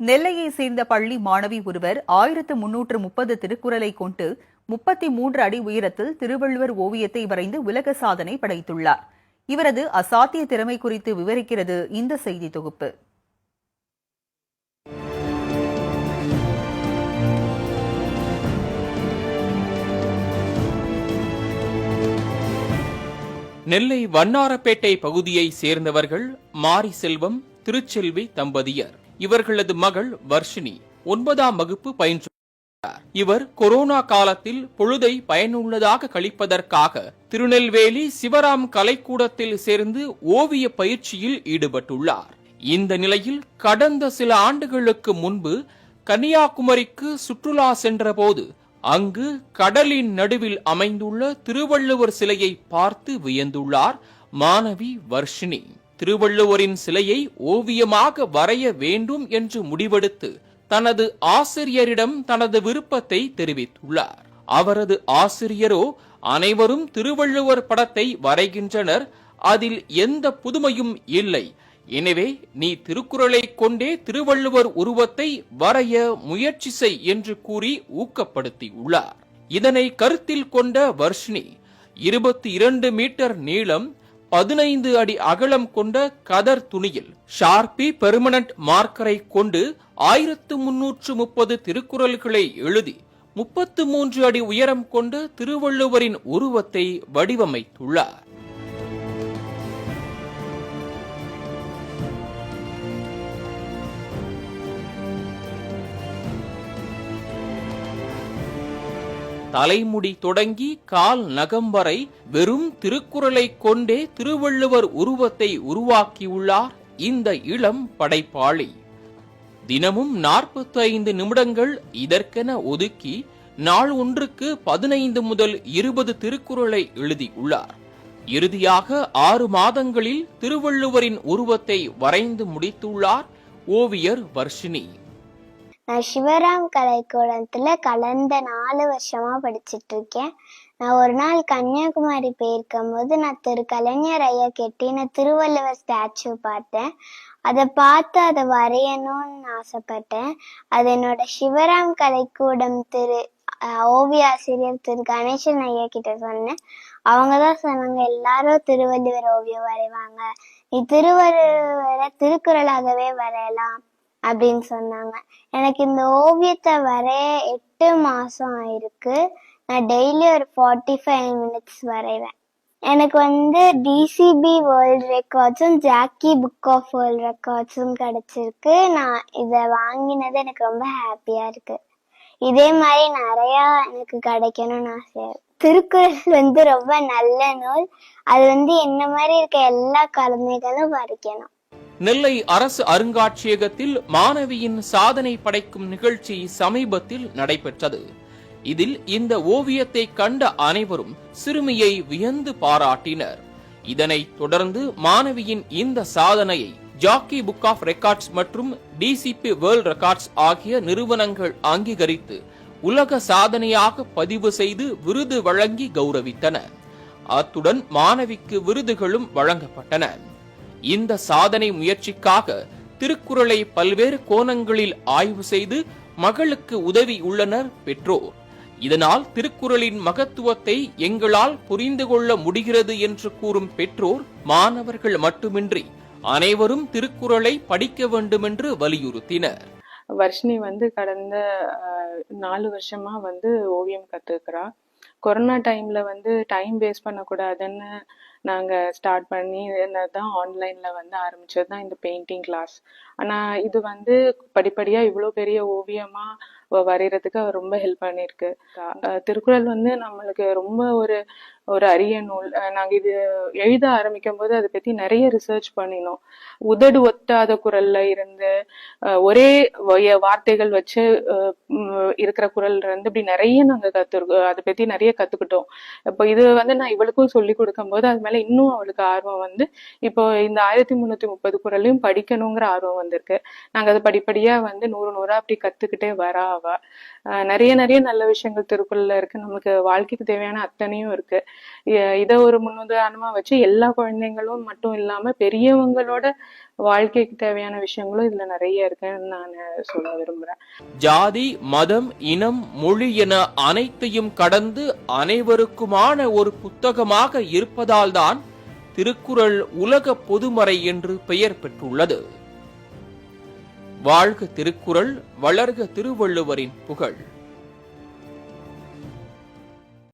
நெல்லையை சேர்ந்த பள்ளி மாணவி ஒருவர் 1330 திருக்குறளை கொண்டு 33 அடி உயரத்தில் திருவள்ளுவர் ஓவியத்தை வரைந்து உலக சாதனை படைத்துள்ளார். இவரது அசாத்திய திறமை குறித்து விவரிக்கிறது இந்த செய்தி தொகுப்பு. நெல்லை வண்ணாரப்பேட்டை பகுதியை சேர்ந்தவர்கள் மாரி செல்வம், திருச்செல்வி தம்பதியர். இவர்களது மகள் வர்ஷினி 9ஆம் வகுப்பு பயின்றுள்ளார். இவர் கொரோனா காலத்தில் பொழுதை பயனுள்ளதாக கழிப்பதற்காக திருநெல்வேலி சிவராம் கலைக்கூடத்தில் சேர்ந்து ஓவிய பயிற்சியில் ஈடுபட்டுள்ளார். இந்த நிலையில் கடந்த சில ஆண்டுகளுக்கு முன்பு கன்னியாகுமரிக்கு சுற்றுலா சென்றபோது அங்கு கடலின் நடுவில் அமைந்துள்ள திருவள்ளுவர் சிலையை பார்த்து வியந்துள்ளார் மாணவி வர்ஷினி. திருவள்ளுவரின் சிலையை ஓவியமாக வரைய வேண்டும் என்று முடிவெடுத்து தனது ஆசிரியரிடம் தனது விருப்பத்தை தெரிவித்துள்ளார். அவரது ஆசிரியரோ அனைவரும் திருவள்ளுவர் படத்தை வரைகின்றனர், அதில் எந்த புதுமையும் இல்லை, எனவே நீ திருக்குறளை கொண்டே திருவள்ளுவர் உருவத்தை வரைய முயற்சி செய் என்று கூறி ஊக்கப்படுத்தியுள்ளார். இதனை கருத்தில் கொண்ட வர்ஷினி 22 மீட்டர் நீளம் 15 அடி அகலம் கொண்ட கதர் துணியில் ஷார்பி பெர்மனன்ட் மார்க்கரை கொண்டு 1330 திருக்குறள்களை எழுதி 33 அடி உயரம் கொண்ட திருவள்ளுவரின் உருவத்தை வடிவமைத்துள்ளார். தலைமுடி தொடங்கி கால் நகம் வரை வெறும் திருக்குறளை கொண்டே திருவள்ளுவர் உருவத்தை உருவாக்கியுள்ளார் இந்த இளம் படைப்பாளி. தினமும் 45 நிமிடங்கள் இதற்கென ஒதுக்கி நாள் ஒன்றுக்கு 15 முதல் 20 திருக்குறளை எழுதியுள்ளார். இறுதியாக 6 மாதங்களில் திருவள்ளுவரின் உருவத்தை வரைந்து முடித்துள்ளார் ஓவியர் வர்ஷினி. நான் சிவராம் கலைக்கூடத்துல கடந்த 4 வருஷமா படிச்சுட்டு இருக்கேன். நான் ஒரு நாள் கன்னியாகுமரி போயிருக்கும் போது நான் திரு கலைஞர் ஐயா கெட்டின திருவள்ளுவர் ஸ்டாச்சு பார்த்தேன். அதை பார்த்து அதை வரையணும்னு ஆசைப்பட்டேன். அது என்னோட சிவராம் கலைக்கூடம் ஓவிய ஆசிரியர் திரு கணேசன் ஐயா கிட்ட சொன்னேன். அவங்கதான் சொன்னாங்க, எல்லாரும் திருவள்ளுவர் ஓவியம் வரைவாங்க, நீ திருவள்ளுவரை திருக்குறளாகவே வரையலாம் அப்படின்னு சொன்னாங்க. எனக்கு இந்த ஓவியத்தை வரைய 8 மாசம் ஆயிருக்கு. நான் டெய்லி ஒரு 45 மினிட்ஸ் வரைவேன். எனக்கு டிசிபி வேர்ல்ட் ரெக்கார்ட்ஸும் ஜாக்கி புக் ஆஃப் வேர்ல்ட் ரெக்கார்ட்ஸும் கிடைச்சிருக்கு. நான் இதை வாங்கினது எனக்கு ரொம்ப ஹாப்பியா இருக்கு. இதே மாதிரி நிறைய எனக்கு கிடைக்கணும்னு ஆசையா இருக்கு. திருக்குறள் ரொம்ப நல்ல நூல். அது என்ன மாதிரி இருக்க எல்லா குழந்தைகளும் படிக்கணும். நெல்லை அரசு அருங்காட்சியகத்தில் மாணவியின் சாதனை படைக்கும் நிகழ்ச்சி சமீபத்தில் நடைபெற்றது. இதில் இந்த ஓவியத்தை கண்ட அனைவரும் சிறுமியை வியந்து பாராட்டினர். இதனைத் தொடர்ந்து மாணவியின் இந்த சாதனையை ஜாக்கி புக் ஆஃப் ரெக்கார்ட்ஸ் மற்றும் டிசிபி வேர்ல்ட் ரெக்கார்ட்ஸ் ஆகிய நிறுவனங்கள் அங்கீகரித்து உலக சாதனையாக பதிவு செய்து விருது வழங்கி கௌரவித்தன. அத்துடன் மாணவிக்கு விருதுகளும் வழங்கப்பட்டன. இந்த சாதனை முயற்சிக்காக திருக்குறளை பல்வேறு கோணங்களில் ஆய்வு செய்து மகளுக்கு உதவி உள்ளனர் பெற்றோர். இதனால் திருக்குறளின் மகத்துவத்தை எங்களால் புரிந்து கொள்ள முடிகிறது என்று கூறும் பெற்றோர் மாணவர்கள் மட்டுமின்றி அனைவரும் திருக்குறளை படிக்க வேண்டும் என்று வலியுறுத்தினர். வர்ஷினி கடந்த 4 வருஷமா ஓவியம் கத்துக்கிறா. கொரோனா டைம்ல டைம் வேஸ்ட் பண்ணக்கூடாதுன்னு நாங்க ஸ்டார்ட் பண்ணி தான் ஆன்லைன்ல ஆரம்பிச்சது தான் இந்த பெயிண்டிங் கிளாஸ். ஆனா இது படிப்படியா இவ்வளோ பெரிய ஓவியமா வரைகிறதுக்கு அவர் ரொம்ப ஹெல்ப் பண்ணிருக்கு. திருக்குறள் நம்மளுக்கு ரொம்ப ஒரு அரிய நூல். நாங்க இது எழுத ஆரம்பிக்கும் போது அதை பத்தி நிறைய ரிசர்ச் பண்ணினோம். உதடு ஒட்டாத குரல்ல இருந்து ஒரே வார்த்தைகள் வச்சு இருக்கிற குரல்ல இருந்து இப்படி நிறைய நாங்க அதை பத்தி நிறைய கத்துக்கிட்டோம். இப்போ இது நான் இவளுக்கும் சொல்லி கொடுக்கும் போது அது மேல இன்னும் அவளுக்கு ஆர்வம் இப்போ இந்த 1330 குறளையும் படிக்கணுங்கிற ஆர்வம் வந்திருக்கு. நாங்க அதை படிப்படியா வந்து 100 அப்படி கத்துக்கிட்டே வரா அவ. நிறைய நிறைய நல்ல விஷயங்கள் திருக்குறள்ல இருக்கு. நமக்கு வாழ்க்கைக்கு தேவையான அத்தனையும் இருக்கு. இதை ஒரு முன்னுதாரணமா வச்சு எல்லா குழந்தைங்களும் மட்டும் இல்லாம பெரியவங்களோட வாழ்க்கைக்கு தேவையான விஷயங்களும் இதுல நிறைய இருக்குன்னு நான் சொல்ல விரும்புறேன். ஜாதி, மதம், இனம், மொழி என அனைத்தையும் கடந்து அனைவருக்குமான ஒரு புத்தகமாக இருப்பதால்தான் திருக்குறள் உலக பொதுமறை என்று பெயர் பெற்றுள்ளது. வாழ்க திருக்குறள், வளர்க திருவள்ளுவரின் புகழ்.